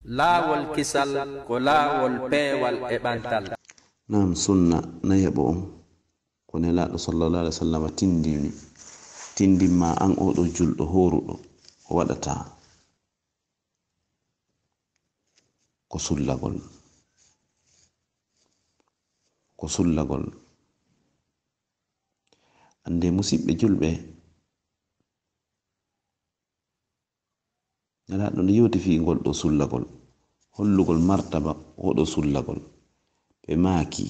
laawol kisal ko laawol peewal e ɓantal. Nam sunna na yabo on ko nelaɗo sallallahu alaihi wasallam tindinma an oɗo julɗo horuɗo o waɗata ko sullagol ande musidɓe julɓe nelaɗo no yewti fi ngol ɗo sullagol hollugol martaba oɗo sullagol ɓe maaki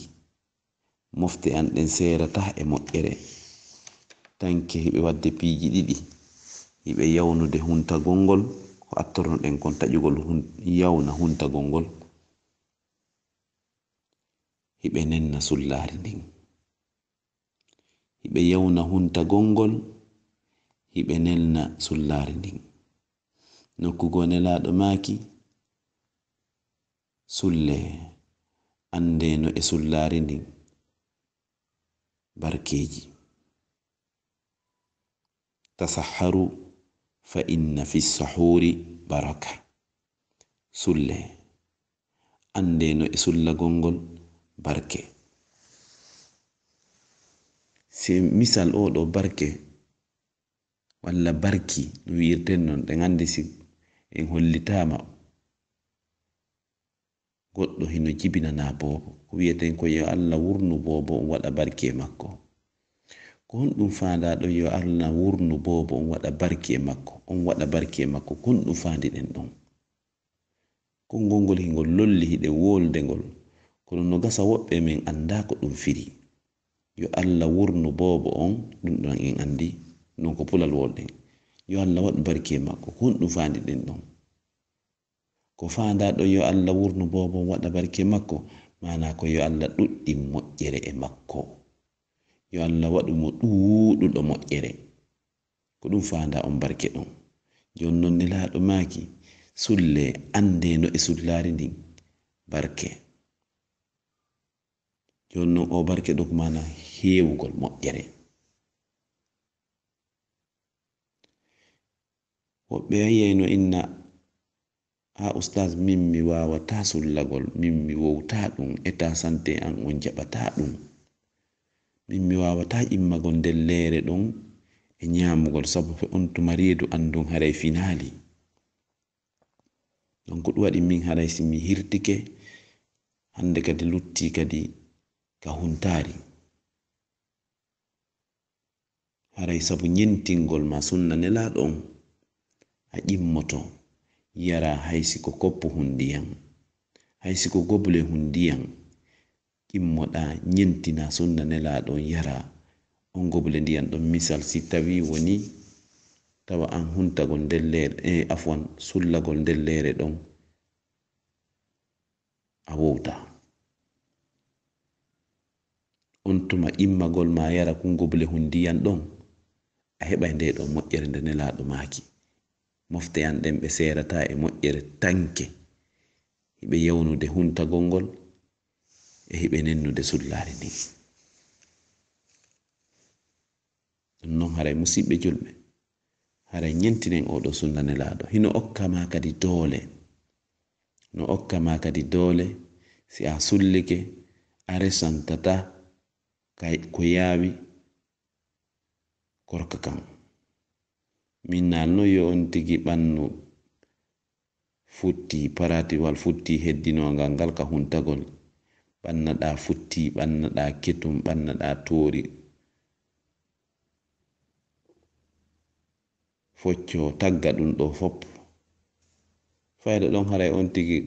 mofte an ɗen serata e moƴƴere tanke hiɓe wadde piiji ɗiɗi hiɓe yawnude huntagol ngol ko attorno ɗen kon taƴugol yawna huntagol ngol hiɓe nenna sullari ndin hiɓe yawna huntagol ngol hiɓe nelna sullari ndin nokkugo nelaɗo maaki sulle andeno e sullari ndin barkeji tasahharu fa inna fi sahuri baraka sulle andeno e sullagol ngol barke se misal oɗo barke walla barki no wi'irten non ɗen andi si en hollitama goɗɗo hino jibinana bobo ko wiyeten ko yo Allah wurnu bobo on waɗa barke makko ko honɗum fandaɗo yo Allah wurnu bobo on waɗa barke makko on waɗa barke makko ko honɗum fandi ɗen ɗon konngol ngol hingol lolli hiɗe wolde ngol kono no gasa woɓɓe men anda ko ɗum firi yo Allah wurnu bobo on ɗum ɗon en andi non ko pulal wolden yo Allah waɗu barke makko ko honɗum fandi ɗen ɗon ko fandaɗo yo Allah wurnu bobo on waɗa barke makko mana ko yo Allah ɗuɗɗin moƴƴere e makko yo Allah waɗu mo ɗuɗuɗo moƴƴere ko ɗum fanda on barke ɗon jon non nelaɗo maaki sulle andeno e sullari ndin barke jon non o barke ɗo ko mana heewugol moƴƴere woɓɓe yiyayno inna ha ustaz min mi wawata sullagol min mi wowta ɗum eta sante an on jaɓata ɗum min mi wawata immagol nder leere ɗon e nyamugol sabu fe on tuma reedu andun haray finali donc ɗum waɗi min haray si mi hirtike hande kadi lutti kadi ka huntari haray sabu nyentingol ma sunna nelaɗo on a ƴimmoto yara haysi ko koppu hundiyam haysi ko gobule hundiyam ƴimmoɗa nyentina sunna nelaɗo on yara on gobule ndiyam ɗon misal si tawi woni tawa an huntagol nder leere afwan sullagol nder leere ɗon a wowta on tuma immagol ma yara kun gobule hundiyam ɗon a heɓai nde ɗo moƴƴere nde nelaɗo maaki mofte an ɗen ɓe serata e moƴƴere tanke hiɓe yawnude huntagol ngol e hiɓe nennude sullari ndin ɗum non haray musidɓe julɓe haray nyentinen oɗo sunna nelaɗo hino okkama kadi doole no okkama kadi doole si a sullike a resantata ko yaawi korka kan min nalno yo on tigi ɓannu futti paratiwal futti heddinogal ngal ka huntagol ɓannaɗa futti ɓannaɗa ketum ɓannaɗa toori focco tagga ɗum ɗo fop fayda ɗon haray on tigi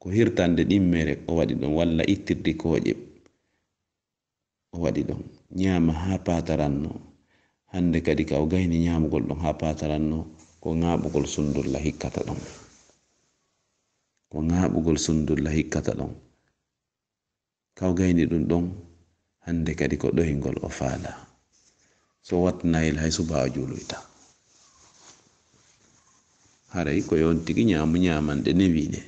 ko hirtande ɗimmere o waɗi ɗon walla ittirdi kooƴe o waɗi ɗon ñaama ha pataranno hande kadi ka o gayni ñamugol ɗon ha pataranno ko ŋaɓugol sundulla hikkata ɗon ko ŋaɓugol sundulla hikkata ɗon ka o gayni ɗum ɗon hande kadi ko ɗoyngol o faala so watnayel hay suba o juuloyta haray ko yon tigi ñaamu ñamanɗe newiɗe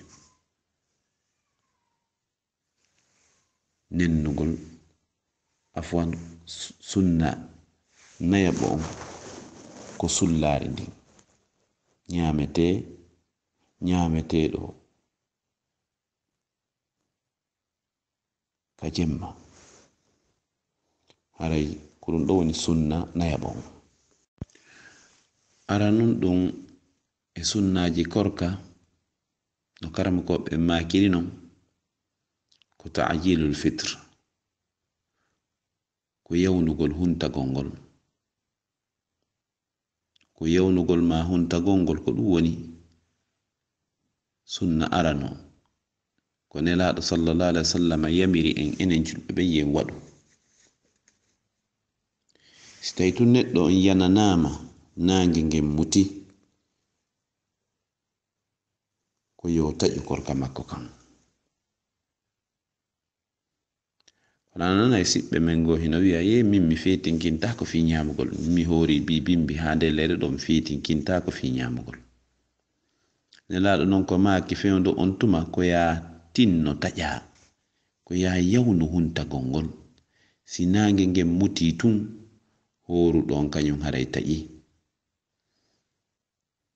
nennugol afwan sunna nayaɓo on ko sullari ndin ñameteɗo ka jemma. Haray ko ɗum ɗo woni sunna nayaɓon. Ara nun ɗum e sunnaji korka no karama ko ɓe makiri non ko ta'jilul fitr, ko yawnugol huntagol ngol. Ko yawnugol ma huntagol ngol ko ɗum woni sunna arano ko nelaɗo sallallahu alaihi wasallam yamiri en enen julɓe ɓe yen waɗu. Si tawi tun neɗɗo on yananama nange ngen muti, ko yo taƴu korka makko kan. Wala nana e siɓɓe men go hino wi'a ye min mi fetinkinta ko fi ñamugol, mi hori bimbi ha nde lere ɗo mi fetinkinta ko fi ñamugol. Nelaɗo non ko maki fewndo on tuma ko ya tinno taƴa, ko ya yawnu huntagol ngol. Si nange ngen muti tun horu ɗon kañum haray taƴi.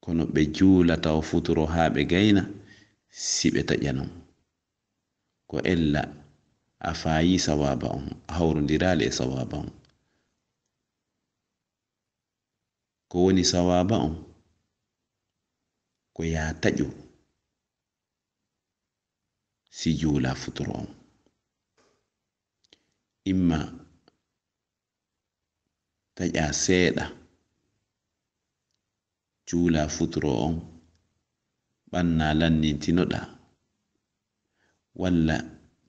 Kono ɓe juulata o futuro ha ɓe gayna si ɓe taƴa non, ko ella a fayi sawaba on, a hawrodirali e sawaba on. Ko woni sawaba on ko ya taƴu si juula futuro on. Imma taƴa seeɗa juula futuro on ɓanna lannintinoɗa, walla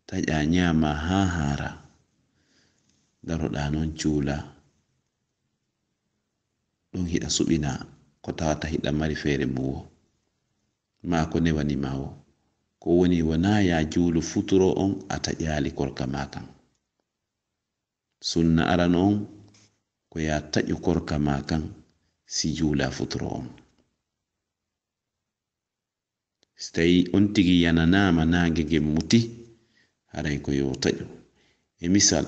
taƴa ñama ha hara daroɗa non juula ɗum hiɗa suɓina ko tawata hiɗa mari feere muwo ma ko newani mawo. Ko woni wona ya juulu futuro on a taƴali korka ma kan. Sunna arano on ko ya taƴu korka ma kan si juula futuro on. Si tawi on tigi yananama nange ngen muti, haray ko yo taƴu. E misal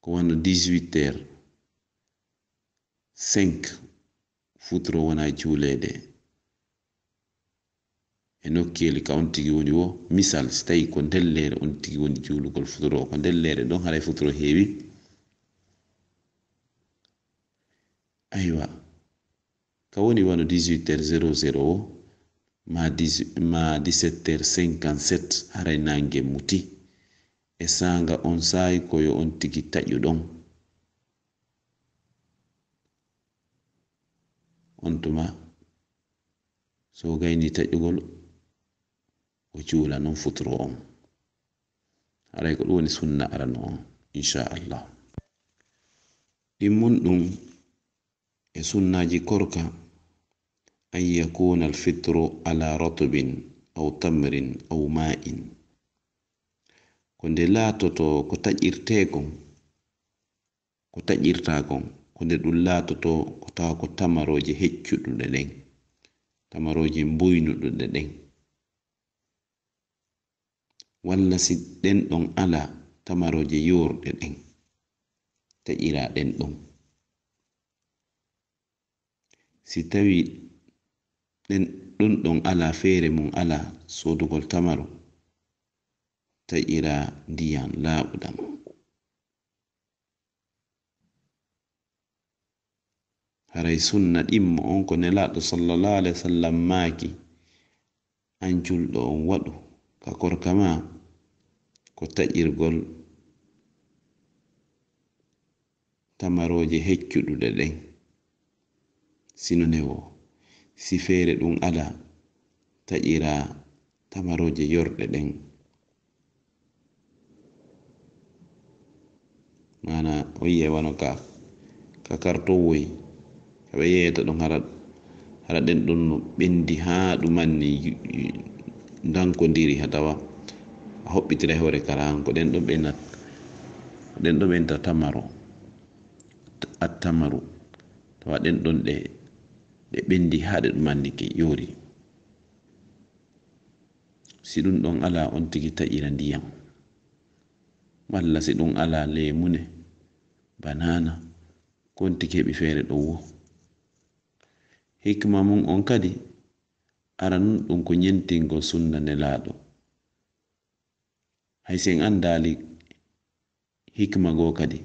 ko wano 18h05 futuro wona juulede e nokkeli ka on tigi woni wo. Misal si tawi ko ndellere on tigi woni juulugol futuro ko ndellere ɗon haray futuro heewi, aywa ka woni wano 18h00 o ma 17h57 haray nange muti e sanga on sayi koyo on tigi taƴu ɗon. On tuma so gayni taƴugol o juula non futuro on. Haray ko ɗum woni sunna arano on inchallah. Ɗimmun ɗum e sunnaji korka an yakuna alfitru ala ratbin aw tamrin aw ma'in, ko nde laatoto ko taƴirtekon, ko taƴirtakon, ko nde ɗum laatoto ko tawa ko tamaroje heccuɗuɗe ɗen, tamaroje mbuynuɗuɗe ɗen, walla si ɗen ɗon ala tamaroje yorɗe ɗen taƴira ɗen ɗon. Si tawi ɗum ɗon ala feere mum ala sodugol tamaro, taƴira ndiyam laaɓuɗam. Haray sunna ɗimmo on ko nelaɗo sallallahu alaihi wasallam maaki an julɗo on waɗu ka korka ma ko taƴirgol tamaroje heccuɗuɗe ɗen sino newo. Si feere ɗum ala taƴira tamaroje yorɗe ɗen, mana o yi'e wano ka kartowoy kaɓe yeyata ɗum hara ɗen ɗon no ɓendi ha ɗumanni dankodiri ha tawa a hoɓɓitira hore karanko ɗen ɗo ɓenta tamaro attamaru tawa ɗen ɗon ɗe ɓendi ha ɗe ɗumanni ke yori. Si ɗum ɗon ala on tigi taƴira ndiyam, walla si ɗum ala lemune banana ko on tigi heɓi feere ɗo wo. Hikma mum on kadi ara nun ɗum ko ñentingol sunna nelaɗo hay sen andali hikma go kadi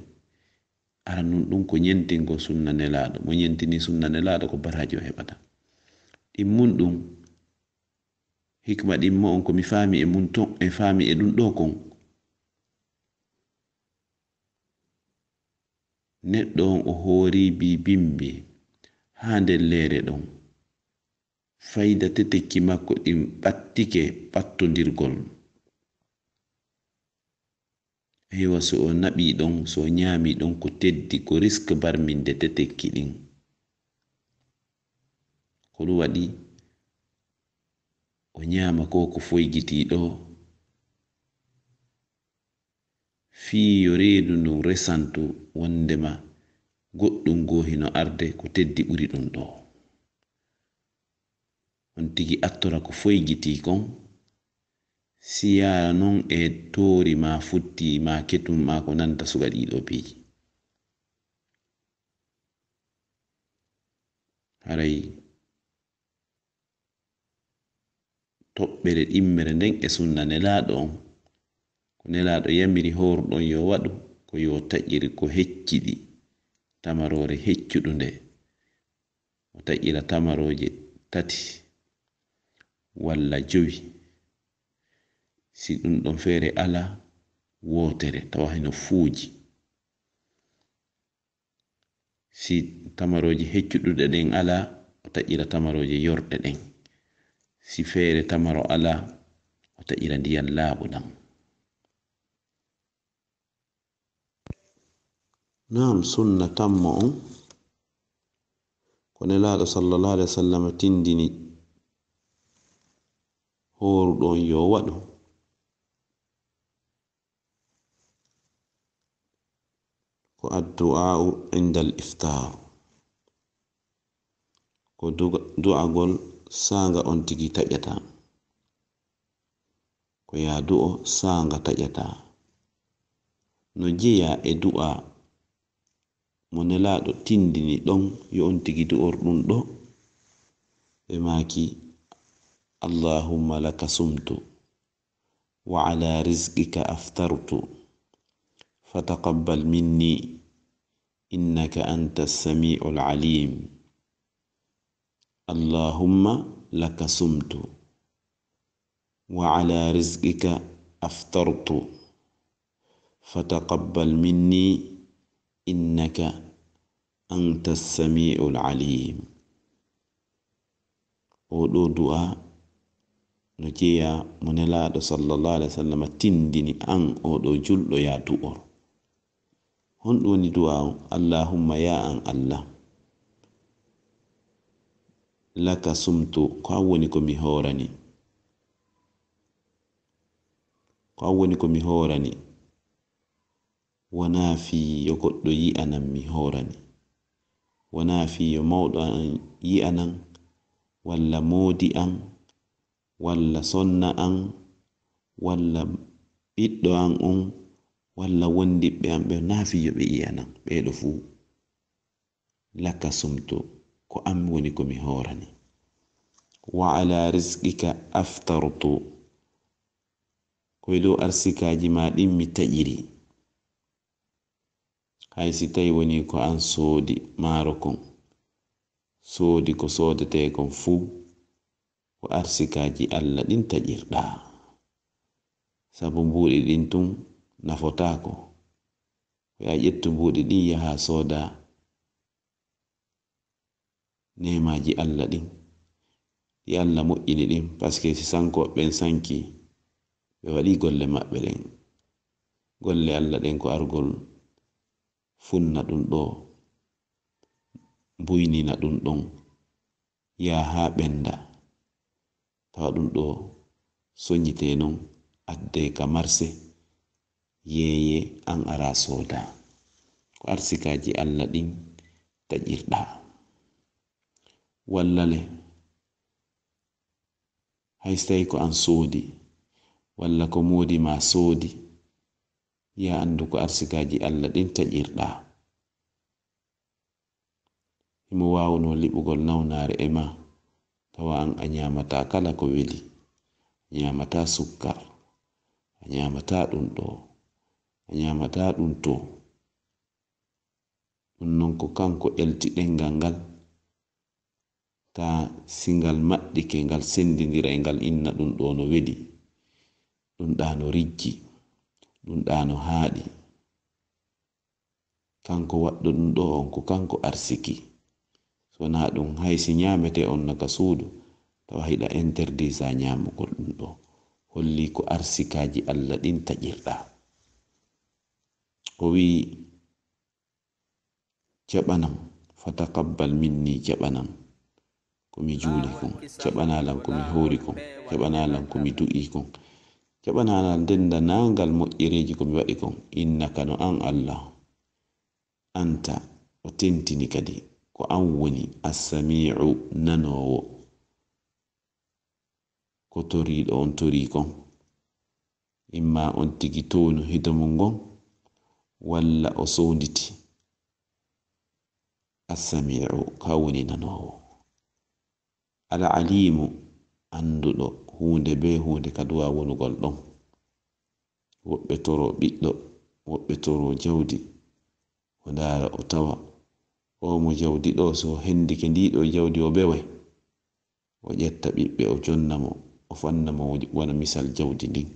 ara nun ɗum ko ñentingo sunna nelaɗo mo ñentini sunna nelaɗo ko baraji o heɓata ɗin mun ɗum hikma ɗimmo on komi faami e mun ton e faami e ɗum ɗo kon neɗɗo on o hoori bibimbi ha nder leere ɗon fayda tetekki makko ɗin ɓattike ɓattodirgol hewa so o naɓi ɗon so o ñaami ɗon ko teddi ko riske barminde tetekki ɗin ko ɗum waɗi o ñaama ko ko foygitiɗo fii yo reedu ndun resantu wondema goɗɗum goohino arde ko teddi ɓuri ɗum ɗo on tigi attora ko foygiti kon siya non e toori ma futti ma ketum ma ko nanta suga ɗiɗo piiji haray toɓɓere ɗimmere nden e sunna nelaɗo on ko nelaɗo yamiri horɗon yo waɗu ko yo taƴiri ko hecciɗi tamarore heccuɗu nde o taƴira tamaroje 3 walla 5 si ɗum ɗon feere ala wotere tawa heno fuuji si tamaroje heccuɗuɗe ɗen ala o taƴira tamaroje yorɗe ɗen si feere tamaro ala o taƴira ndiyam laaɓuɗam nam sunna tammo on ko nelaɗo sallallahu alaihi wasallam tindini horuɗon yo waɗu ko addu'a'u indal iftar ko du'agol sanga on tigi taƴata ko ya du'o sanga taƴata no jeya e du'a mo nelaɗo tindini ɗon yo on tigi du'or ɗum ɗo ɓe maki allahumma laka sumtu wa ala rizqika aftartu fataqabbal minni innaka anta as-sami'ul alim allahumma laka sumtu wa ala rizqika aftartu fataqabbal minni innaka anta as-sami'ul alim o ɗo du'a no jeya mo nelaɗo sallallahu alaihi wasallam tindini an o ɗo julɗo ya du'or honɗum woni du'a on allahumma ya an allah laka sumtu ko an woni ko mi horani wona fiyo goɗɗo yi'anan mi horani wona fiyo mawɗo an yi'anan walla moodi an walla sonna an walla ɓiɗɗo an on walla wondiɓɓe an ɓe nafiyo ɓe yi'anan ɓeɗo fuu laka sumtu ko an woni ko mi horani wa ala rizqika aftartu koye dow arsikaji ma ɗin mi taƴiri hay si tawi woni ko an soodi maaro kon soodi ko soodete kon fuu ko arsikaji Allah ɗin taƴirɗa sabu mbuuɗi ɗin tun nafotako ko ya ƴettu mbuuɗi ɗin yaha sooda nemaji Allah ɗin ɗi Allah moƴƴini ɗin paske si sanko ɓen sanki ɓe waɗi golle maɓɓe ɗen golle Allah ɗen ko argol funna ɗum ɗo buynina ɗum ɗon yaha ha ɓenda tawa ɗum ɗo soñite non adde ka marse yeye an ara sooda ko arsikaji Allah ɗin taƴirɗa wallale hay so tawi ko an soodi walla ko moodi ma soodi ya andu ko arsikaji Allah ɗin taƴirɗa himo wawno liɓugol nawnare e ma tawa an a ñamata kala ko weli ñamata sukkar a ñamata ɗum ɗo a ñamata ɗum to ɗum non ko kanko elti ɗengal ngal ta singal maɗɗike ngal sendidira e ngal inna ɗum ɗo no weli ɗum ɗa no riggi ɗum ɗa no haaɗi kanko waɗɗo ɗum ɗo on ko kanko arsiki sona ɗum haysi ñamete on naka suudu tawa hiɗa interdisa ñamugol ɗum ɗo holli ko arsikaji Allah ɗin taƴirɗa o wi jaɓanam fataqabbal minni jaɓanam komi juuli kon jaɓanalan komi hoori kon jaɓanalan komi du'i kon jaɓanalan denda nangal moƴƴereji komi waɗi kon innaka no an Allah anta o tentini kadi ko an woni assami'u nanowo ko toriɗo on tori kon imma on tigi townu hidomum ngon walla o sonditi assami'u ka woni nanowo ala alimu anduɗo hunde be hunde kaduwa wonugol ɗon woɓɓe toro ɓiɗɗo woɓɓe toro jawdi o ndara o tawa o mo jawdi ɗo so hendike ndiɗo jawdi o beway o ƴetta ɓiɓɓe o jonnamo o fannamo wona misal jawdi ndin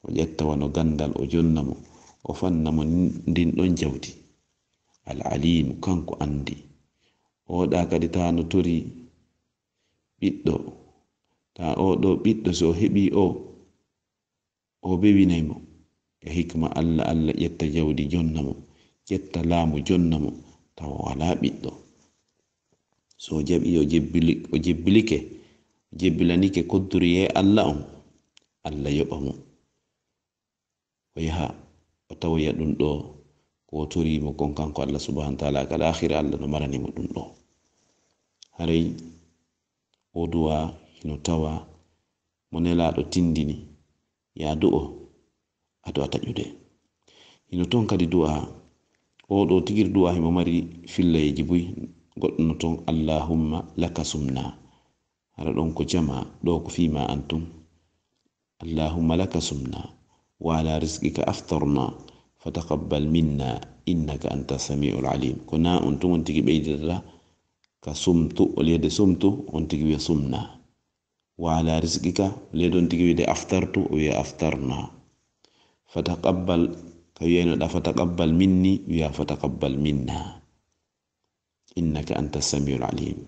o ƴetta wano gandal o jonnamo o fannamo ndin ɗon jawdi al alimu kanko andi oɗa kadi ta no tori ɓiɗɗo ta oɗo ɓiɗɗo so heɓi o bewinaymo e hikma Allah Allah ƴetta jawdi jonnamo ƴetta laamu jonnamo tawa wala ɓiɗɗo so jaɓi o jebbilanike kodduri e Allah on Allah yoɓa mo o yaha o tawoya ɗum ɗo ko torimo kon kanko Allah subhanahu wa ta'ala kala akhira Allah no maranimo ɗum ɗo haray o duwa hino tawa mo nelaɗo tindini ya du'o ado a taƴude hino ton kadi du'a o ɗo tigir du'a himo mari fillayeji buy goɗɗo no ton allahumma laka sumna hara ɗon ko jama ɗo ko fima antum allahumma laka sumna wa ala rizqika aftarna fataqabbal minna innaka anta samiul alim ko na on tun on tigi ɓeydata ka sumtu o leyde sumtu on tigi wiya sumna wa ala rizqika o leyde on tigi wiyde aftartu o wiya aftarna fataqabbal ka wiyaynoɗa fataqabbal minni wiya fataqabbal minna innaka anta samiul alim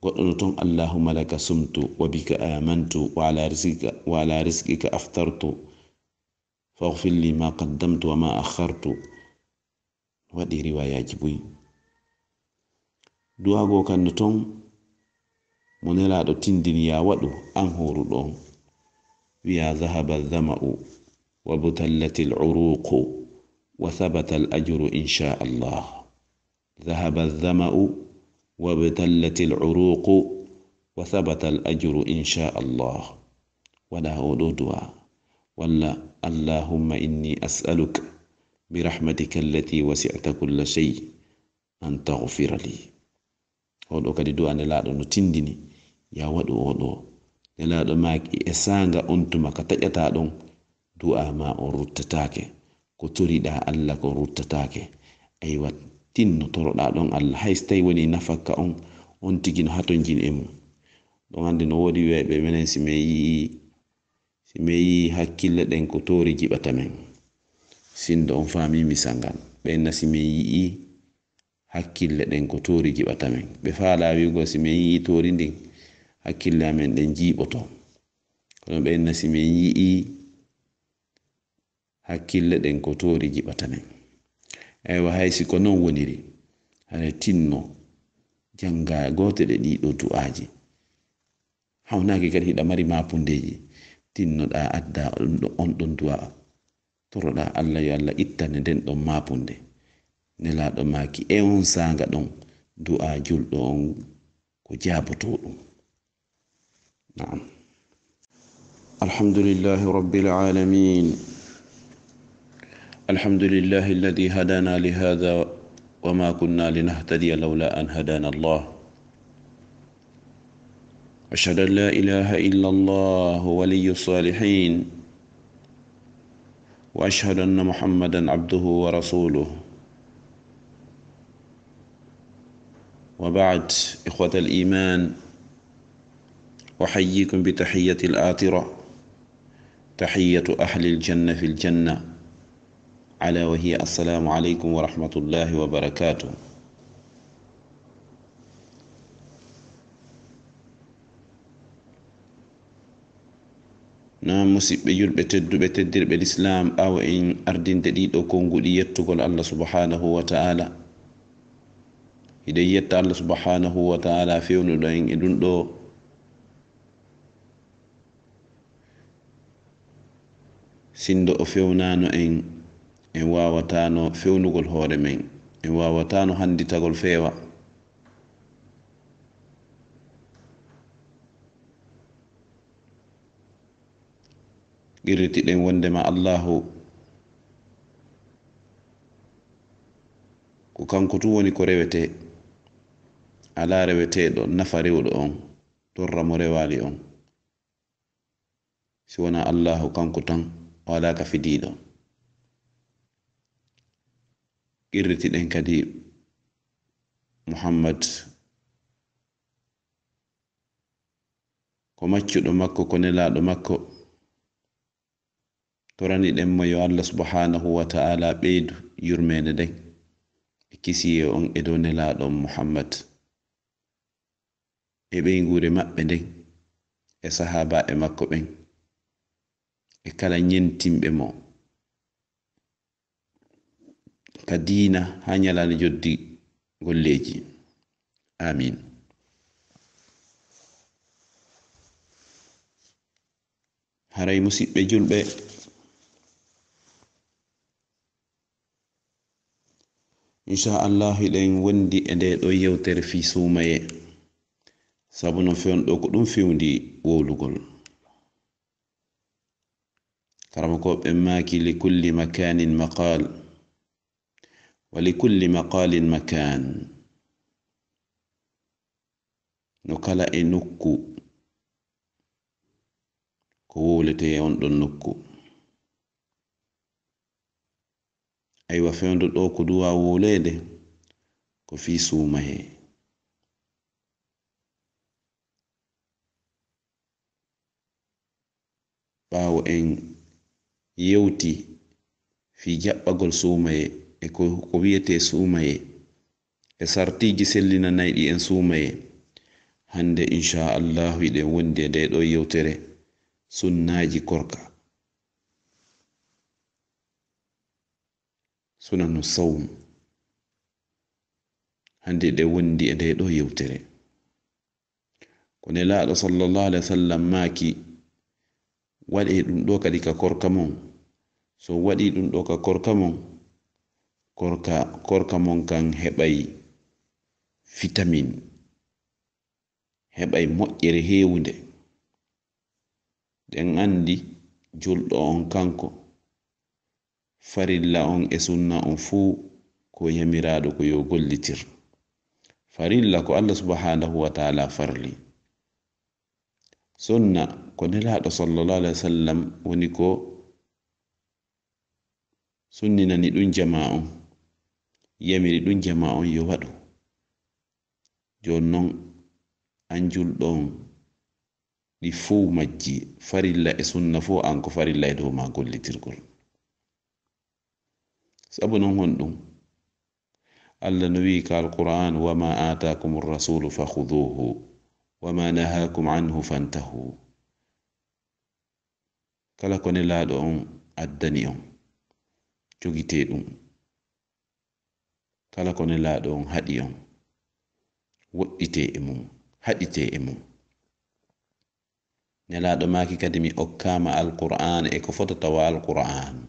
goɗɗo no ton allahumma laka sumtu wa bika amantu wa ala rizqika aftartu faghfir li ma qaddamtu wa ma akhartu waɗi riwayaji buy duwago kan no ton mo nelaɗo tindini ya waɗu an horuɗo on wiya dhahaba dhama'u wa butallati al-uruqu wa thabata al-ajru insha Allah dhahaba dhama'u wa butallati al-uruqu wa thabata al-ajru insha Allah wala oɗo duwa walla allahumma inni as'aluka برحمتك التي وسعت كل شيء أن تغفر لي oɗo kadi du'a nelaɗo no tindini ya waɗu oɗo nelaɗo maki e sanga on tuma ka taƴata ɗon du'a ma on ruttatake ko toriɗa Allah ko ruttatake aywa tinno toroɗa ɗon Allah hayso tawi woni nafakka on tigi no hato jin e mum ɗon andi no wodi weɓe menen si mi yi hakkille ɗen ko tori jiɓata men sindo on fami misangal ɓenna si min yi'i hakkille ɗen ko tori jiɓata men ɓe faala wigo si min yi'i tori ndin hakkille amen ɗen jiɓoto kono ɓenna si min yi'i hakkille ɗen ko tori jiɓata men aywa haysi ko non woniri hara tinno janga gote ɗe ɗiɗo du'aji hawnaki kadi hiɗa mari mapundeji tinnoɗa adda on ɗon du'a toroɗa Allah yo Allah ittane nden ɗon mapunde nelaɗo maki e on sanga ɗon du'a julɗo on ko jaboto ɗum na'am alhamdulillahi rabbil alamin alhamdulillahi alladhi hadana li hadha wa ma kunna linahtadiya lawla an hadana Allah ashhadu an la ilaha illa Allah waliyus salihin وأشهد أن محمدا عبده ورسوله. وبعد، إخوة الإيمان، أحييكم بتحية الآطرة، تحية أهل الجنة في الجنة، على وهي السلام عليكم ورحمة الله وبركاته. نعم مسيب يلبي تدر بالإسلام أو إن أردين تديد أكون قديت تقول الله سبحانه وتعالى هديت الله سبحانه وتعالى فيون لين إدون دو سندو فيونانو إن واواتانو فيونو قل هوري من إن واواتانو هندي تقول فيوا قرتي لين وندما الله ko kanko tu woni ko rewete ala reweteɗo nafa rewɗo on torra mo rewali on si wona allahu kanko tan wala ka fidiɗo. qirritiɗen kadi muhammad ko maccuɗo makko ko nelaɗo makko toraniɗen mo yo allah subhanahu wa ta'ala ɓeydu yurmede nden kisiye on e dow nelaɗon muhammad e ɓeygure maɓɓe nden e sahaba e makko ɓen e kala ñentimɓe mo ka diina ha ñalani joddi golleji. Amin. haray musidɓe julɓe, inchallah hiɗen wondi e nde ɗo yewtere fi sumaye, sabu no fewnɗo ko ɗum fewndi wowlugol. karamakoɓe maki likulli makanin maqal wa likulli maqalin makan. no kala e nokku ko wowlete on ɗon nokku. aywa fewndu ɗo ko duwa wowlede ko fi sumaye. ɓawo en yewti fi jaɓɓagol sumaye e ko wiyete sumaye e sartiji sellinanayɗi en sumaye, hande inchallahu hiɗen wondi e nde ɗo yewtere sunnaji korka, sunanu sawm. hande ɗe wondi e nde ɗo yewtere ko nelaɗo sallallahu alaihi wasallam maki waɗi ɗum ɗo kadi ka korka mon. so waɗi ɗum ɗo ka korka mon, korka mon kan heɓay vitamin, heɓay moƴƴere hewunde. ɗen andi julɗo on kanko farilla on e sunna on fuu ko yamiraɗo ko yo gollitir. farilla ko allah subhanahu wa ta'ala farli. sunna ko nelaɗo sallallahu alaihi wasallam woni ko sunninani ɗum jama on, yamiri ɗum jama on yo waɗu. jonnon an julɗo on ɗi fuu majji, farilla e sunna fuu an ko farilla e dow ma gollitirgol. sabu non honɗum allah no wi ka alquran, wama atakum rasulu fakhuduhu wama nahakum anhu fantahu. kala ko nelaɗo on addani on jogite ɗum, kala ko nelaɗo on haɗi on woɗɗite e mum, haɗite e mum. nelaɗo maki kadi mi okkama alquran e ko fotata wa alquran.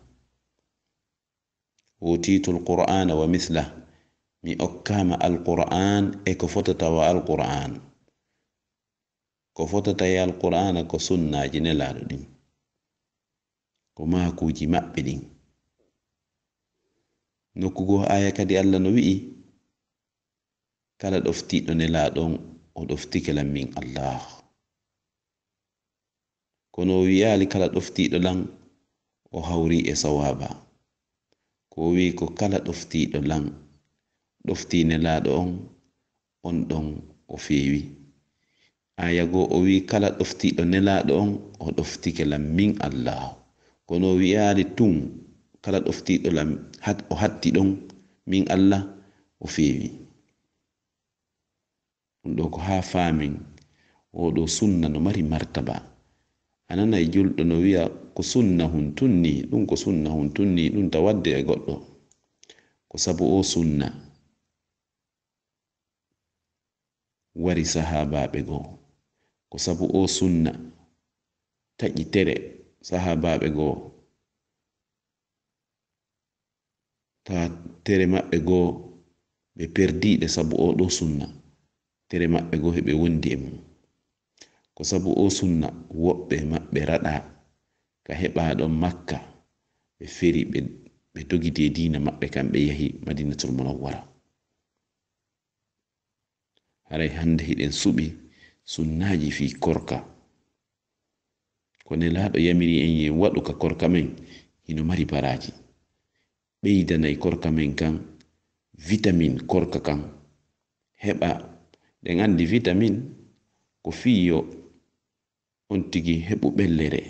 utitu alqur'ana wa mislah, mi okkama alquran e ko fotata wa alquran. ko fotata e alqur'ana ko sunnaji nelaɗo ɗin, ko makuji maɓɓe ɗin. nokkugo aya kadi allah no wi'i kala ɗoftiɗo nelaɗon o ɗoftike lan min allah. kono o wiyali kala ɗoftiɗo lan o hawri e sawaba ko wi ko kala ɗoftiɗo lan ɗofti nelaɗo on ɗon o feewi. aya go o wi kala ɗoftiɗo nelaɗo on o ɗoftike lam min Allah, kono o wi'ali tun kala ɗoftiɗo lam o hatti ɗon min Allah o feewi. ɗum ɗo ko ha faamin oɗo sunna no mari martaba. anana e julɗo no wi'a ko sunna hun tunni, ɗum ko sunna hun tunni ɗum tawadde e goɗɗo, ko sabu o sunna wari sahabaɓe goo, ko sabu o sunna taƴi tere sahabaɓe goo, ta tere maɓɓe goo ɓe perdiɗe sabu o ɗo sunna, tere maɓɓe goo heɓe wondi e mum, ko sabu o sunna woɓɓe maɓɓe raɗa ka heɓa ɗon Makka ɓe feri ɓe dogiti dina maɓɓe kamɓe yahi Madinatul Munawwara. haray hande hiɗen suɓi sunnaji fi korka, ko nelaɗo yamiri en yen waɗu ka korka men hino mari baraji. ɓeydanay korka men kan vitamin korka kan heɓa ɗen andi vitamin ko fiyo on tigi heɓu ɓellere.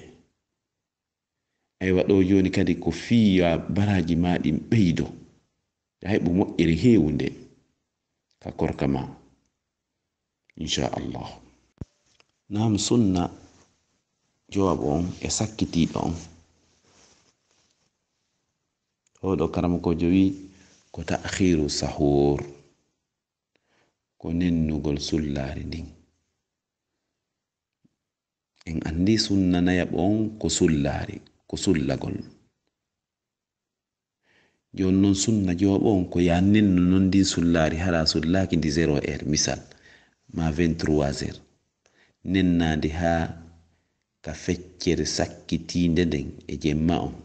aywa ɗo joni kadi ko fiya baraji maɗin ɓeydo ya heɓu moƴƴere hewunde ka korka ma inchallah. nam sunna jowabo on e sakkitiɗo on oɗo karamakojo wi ko ta'khiru sahur, ko nennugol sullari ndin. en andi sunna nayaɓo on ko sullari, ko sullagol. jon non sunna jowaɓo on ko ya nenno non ndi sullari hara sullaki ndi 0h misal ma 23h nennade ha ka feccere sakkitinde nden e jemma on.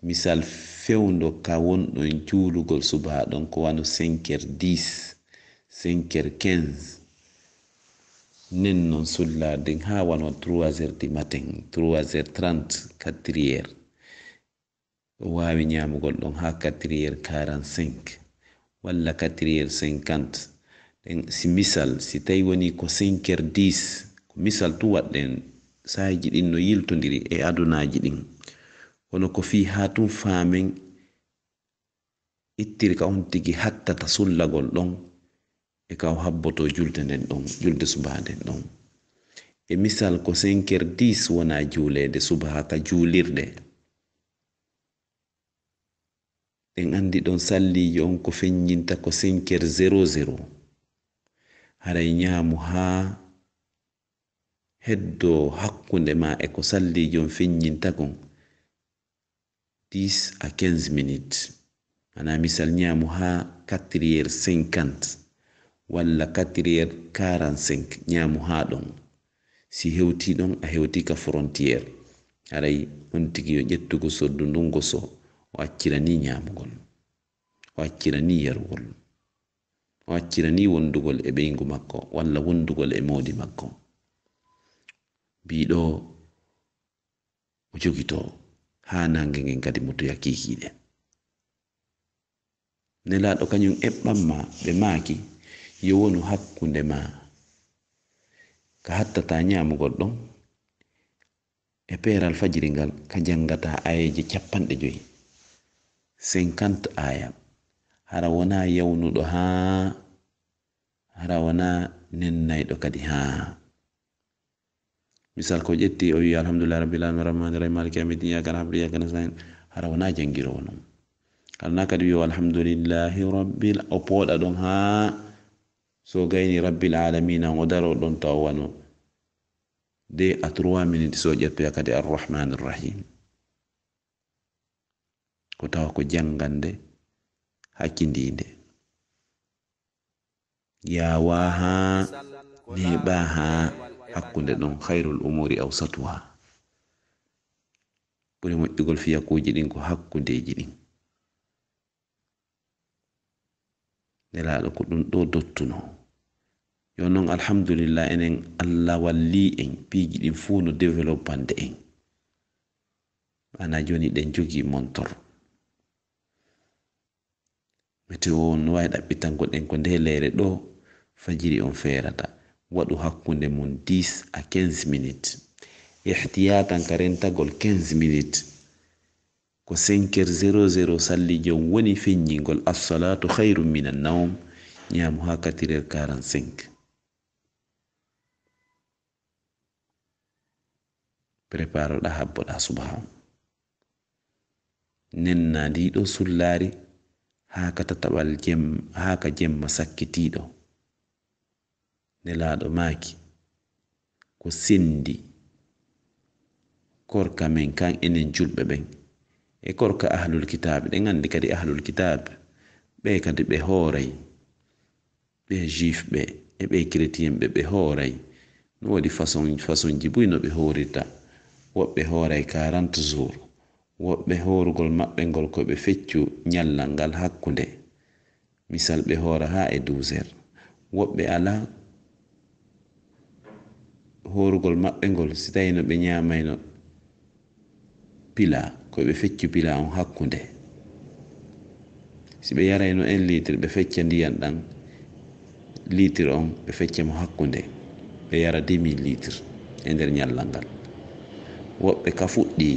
misal fewndo ka wonɗon juulugol subaɗon ko wano 5h10 5h15 nen non sullarden ha wano 3h du matin 3h30 4h o wawi nyamugol ɗon ha 4h45 walla 4h50 ɗen si misal si tawi woni ko 5h10 ko misal tu waɗɗen sayiji ɗin no yiltodiri e adunaji ɗin, kono ko fi ha tun faamen ittiri ka on tigi hattata sullagol ɗon e ka o habboto julde nden ɗon, julde subaha nden ɗon. e misal ko 5h10 wona julede subaha ka julirde, en andi ɗon sallijo on ko feññinta ko 5h00 haray ñaamu ha heddo hakkunde ma e ko sallijo on feññinta kon 10 à 15 minutes. ana misal ñaamu ha 4h50 walla 4h45 ñaamu ha ɗon. si hewti ɗon a hewti ka frontiére, haray on tigi yo ƴettugo soddu ndungo so o accira ni ñamugol, o accira ni yarugol, o accira ni wondugol e ɓeygu makko walla wondugol e moodi makko. biɗo o jogito ha nange ngen kadi mo toya kikiɗe. nelaɗo kañum eɓɓanma ɓe maaki yo wonu hakkunde ma ka hattata ñamugol ɗon e peeral fajiri ngal ka jangata ayeje 50 50 aya hara wona yawnuɗo ha hara wona nennayɗo kadi ha. misal ko ƴetti o wi alhamdulillah rabbil alamin arrahmani arrahim maliki yawmiddin iyyaka na'budu wa iyyaka nasta'in hara wona jangirowo non. kalna kadi wi alhamdulillahi rabbil o pooɗa ɗon ha so gayni rabbil alamin o daro ɗon taw wano de a 3 minutes so ƴettoya kadi arrahmani arrahim, ko tawa ko jangande hakkindinde yawa ha neɓa ha hakkunde ɗon khairul umuri awsatuha. ɓuri moƴƴugol fiyakuji ɗin ko hakkudeji ɗin. nelaɗo ko ɗum ɗo dottuno. yo non alhamdulillah enen Allah walli en piiji ɗin fuu no développande en. ana joni den jogi montor meteo on wawi ɗaɓɓitango ɗen ko nde leyre ɗo fajiri on ferata waɗu hakkunde mum 10 à 15 minutes ihtiyatan ka rentagol 15 minutes ko 5h00 salli jom woni feññingol assalatu khairum minan nawm ñaamu ha 4h45 préparoɗa habboɗa subaha nenna ndiɗo sullari ha ka tataɓal ha ka jemma sakkitiɗo nelaɗo maaki ko sendi korka men kan enen julɓe ɓen e korka ahlul kitab ɗen andi kadi ahlul kitab ɓe kadi ɓe hooray ɓe juif ɓe e ɓe chrétien ɓe hooray no waɗi façon ji buy no ɓe hoorirta woɓɓe hooray 40 jours woɓɓe horugol maɓɓe ngol ko ɓe feccu ñallal ngal hakkunde misal ɓe hoora ha e 12h woɓɓe ala horugol maɓɓe ngol si tawi no ɓe ñamayno pila ko ɓe feccu pila on hakkunde si ɓe yarayno 1 litre ɓe fecca ndiyan ɗan litre on ɓe fecca mo hakkunde ɓe yara 2000 litre e nder ñallal ngal woɓɓe ka fuɗɗi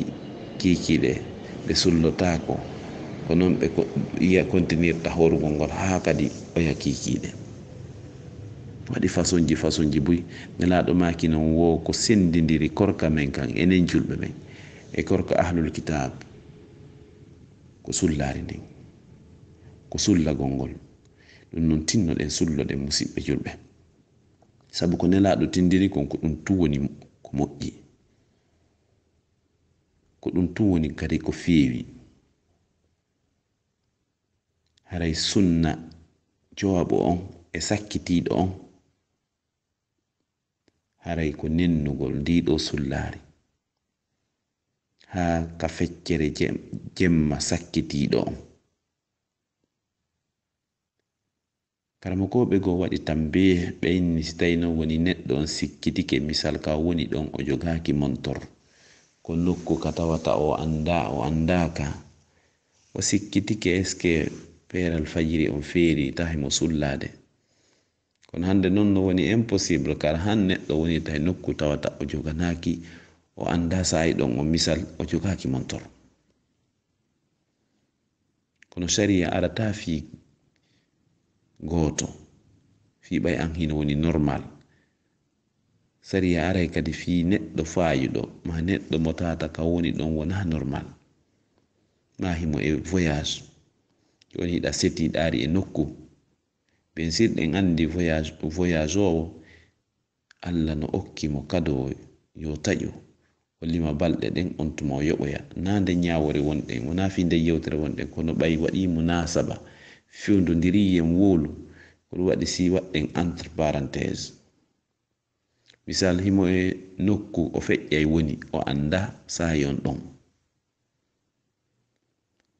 kikiɗe ɓe sullotako ko noon ɓe iya continuirta horugol ngol ha kadi oya kikiɗe waɗi façon ji buy nelaɗo maki non wo ko sendidiri korka men kan enen julɓe men e korka ahlul kitab ko sullari ndin ko sullagol ngol ɗum noon tinnoɗen sulloɗen musidɓe julɓe sabu ko nelaɗo tindiri kon ko ɗum tu woni ko moƴƴi ko ɗum tu woni kadi ko feewi haray sunna jowaɓo on e sakkitiɗo on haray ko nennugol ndiɗo sullari ha ka feccere jemma sakkitiɗo on karamakoɓe go waɗi tambe ɓe inni si tawi non woni neɗɗo on sikkitike misal ka woni ɗon o jogaki montor ko nokku ka tawata o andaka o sikkitike est ce que peeral fajiri on feeri tahi mo sullade kono hande non no woni impossible kala han neɗɗo woni tahi nokku tawata o joganaki o anda sa'i ɗon o misal o jogaki montor kono sharia arata fi goto fi ɓay an hino woni normal sharia aray kadi fi neɗɗo fayuɗo ma neɗɗo mo tata ka woni ɗon wona normal ma himo e voyage joni hiɗa setiɗari e nokku ben sirɗen andi voyage o Allah no okkimo kado yo taƴo o lima balɗe ɗen on tuma o yoɓoya na nde ñawore wonɗen wona fi nde yewtere wonɗen kono ɓay waɗi munasaba fewdodiriyen wolu ko ɗum waɗi si waɗɗen entre parenthèse misal himo e nokku o feƴƴay woni o anda sayon ɗon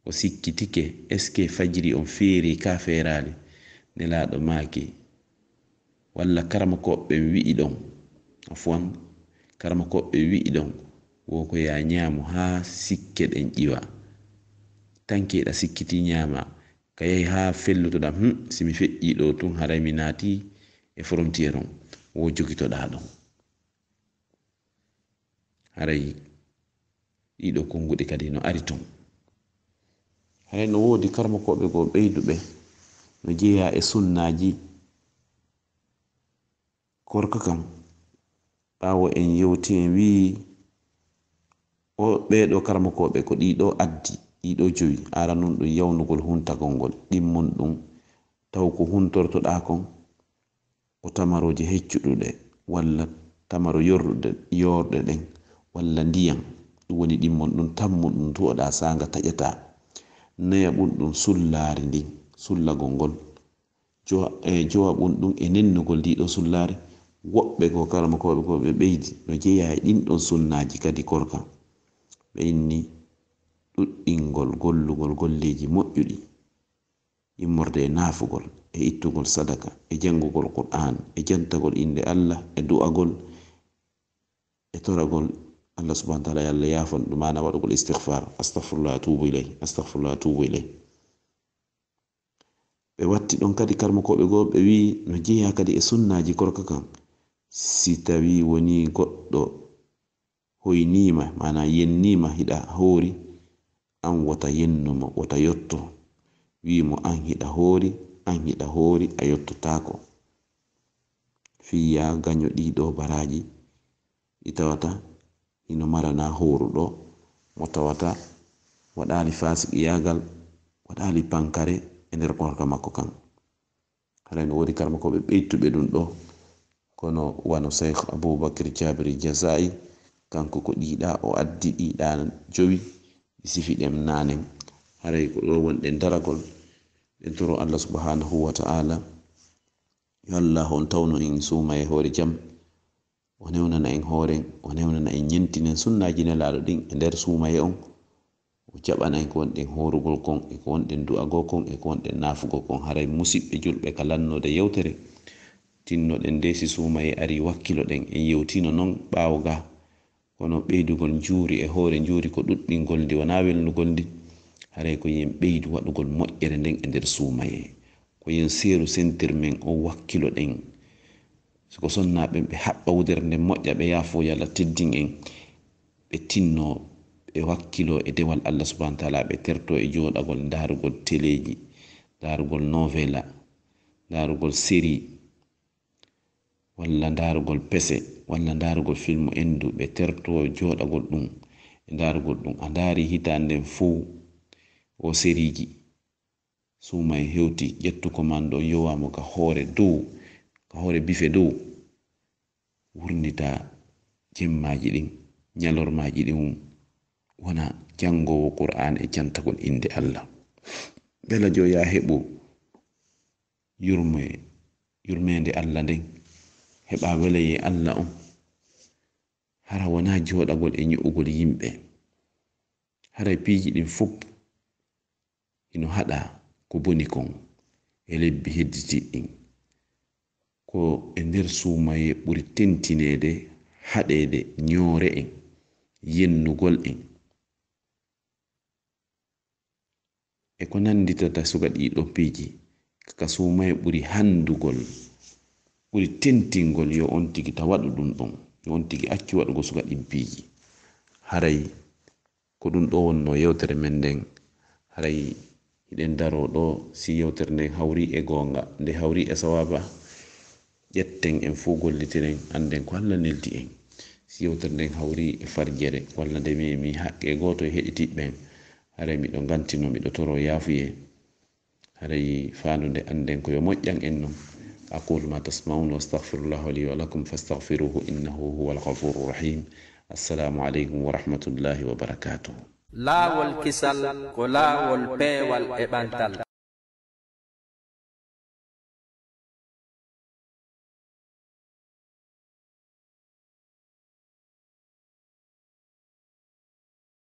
o sikkitike est ce que fajiri on feeri ka feerali nelaɗo maaki walla karama koɓɓe wi'i ɗon afwan karama koɓɓe wi'i ɗon wo ko ya ñaamu ha sikke ɗen ƴiwa tankeɗa sikkiti ñaama ka yahi ha fellutoɗa simi feƴƴi ɗo tun haray mi naati e frontiére on wo jogitoɗa ɗon haray ɗiɗo konguɗi kadi no ari ton haray no woodi karma koɓe go ɓeyduɓe no jeeya e sunnaji korka kam ɓawo en yewti en wi o ɓeɗo karma koɓe ko ɗiɗo addi ɗiɗo joyi ara nun ɗum yawnugol huntagol ngol ɗimmon ɗum taw ko huntortoɗa kon ko tamaroje heccuɗuɗe walla tamaro yorde ɗen walla ndiyam ɗum woni ɗimmon ɗum tammu ɗum tuwoɗa sanga taƴata naya ɓum ɗum sullari ndin sullagol ngol jowa ɓum ɗum e nennugol ndiɗo sullari woɓɓe ko karama koɓe ko ɓe ɓeydi no jeeya e ɗinɗon sunnaji kadi korka ɓe inni ɗuɗɗingol gollugol golleji moƴƴuɗi immorde e naafugol e ittugol sadaka e jangugol qur'an e jantagol inde Allah e du'agol e toragol Allah subhanahu wa ta'ala yalla yafon ɗum mana waɗugol istighfar astaghfirullah atubu ilay astaghfirullah atubu ilay. ɓe watti ɗon kadi karmakoɓe goo ɓe wi no jeeya kadi e sunnaji korka kan si tawi woni goɗɗo hoynima mana yennima hiɗa hoori an wata yennumo wata yotto wimo an hiɗa hoori a yottotako fiya gaño ɗiɗo baraji ɗi tawata ino marana horuɗo mo tawata waɗali fasiqiyagal waɗali pankare e nder korka makko kan. Hala no wodi karma ko ɓe ɓeytuɓe ɗum ɗo kono wano Sheikh Abubakar Jabiri Jazai kanko ko ɗiɗa o addi ɗiɗa jowi ɗi sifi ɗem nanen haray ko ɗo wonɗen daragol ɗen toro Allah subhanahu wa ta'ala yo Allah on tawno en suma e hoore jam o newnana en hooren o newnana en yentinen sunnaji nelaɗo ɗin e nder sumaye on o jaɓana en ko wonɗen horugol kon e ko wonɗen du'ago kon e ko wonɗen nafugo kon haray musidɓe julɓe ka lannode yewtere tinnoɗen nde si sumaye ari wakkilo ɗen en yewtino non ɓaawo ga kono ɓeydugol juuri e hoore juuri ko ɗuɗɗingol ndi wona welnugol ndi haray ko yen ɓeydu waɗugol moƴƴere nden e nder sumaye ko yen seeru sentir men o wakkilo ɗen siko sonnaɓe ɓe haɓɓa wudere nden moƴƴa ɓe yaafo yalla teddin en ɓe tinno ɓe wakkilo e dewal Allah subhanahu wa ta'ala ɓe terto e joɗagol darugol teleji darugol novela darugol série walla darugol pese walla darugol film endu ɓe terto joɗagol ɗum e darugol ɗum a dari hitanden fuu o sériji suma e hewti ƴettu commando yowamo ka hoore dow ka hoore bife dow wurnita jemmaji ɗin ñalormaji ɗin wona jangowo Qur'an e jantagol inde Allah bela jo ya heɓu yurmede Allah nden heɓa welaye Allah on hara wona joɗagol e ñu'ugol yimɓe haray piiji ɗin fof ino haɗa ko boni kon e lebbi hedditiɗɗin ko e nder sumaye ɓuri tentinede haɗede ñoore en yennugol en e ko nanditata suga ɗiɗo piiji kaka sumaye ɓuri handugol ɓuri tentingol yo on tigi ta waɗu ɗum ɗon yo on tigi accu waɗugo suga ɗin piiji haray ko ɗum ɗo wonno yewtere men nden haray hiɗen daro ɗo si yewtere nden hawri e gonga nde hawri e sawaba ƴetten en fuu gollitiren anden ko Allah neldi en si yewtere nden hawri e farjere walla nde mi haqqe goto e heɗitiɓɓen haray miɗo gantino miɗo toro yaafuye haray fandu nde anden ko yo moƴƴan en non aqulu ma tasma'un wa astaghfirullah li wa lakum fastaghfiruhu innahu huwal ghafurur rahim. Assalamu alaikum wa rahmatullahi wa barakatuh. laawol kisal ko laawol peewal e ɓantal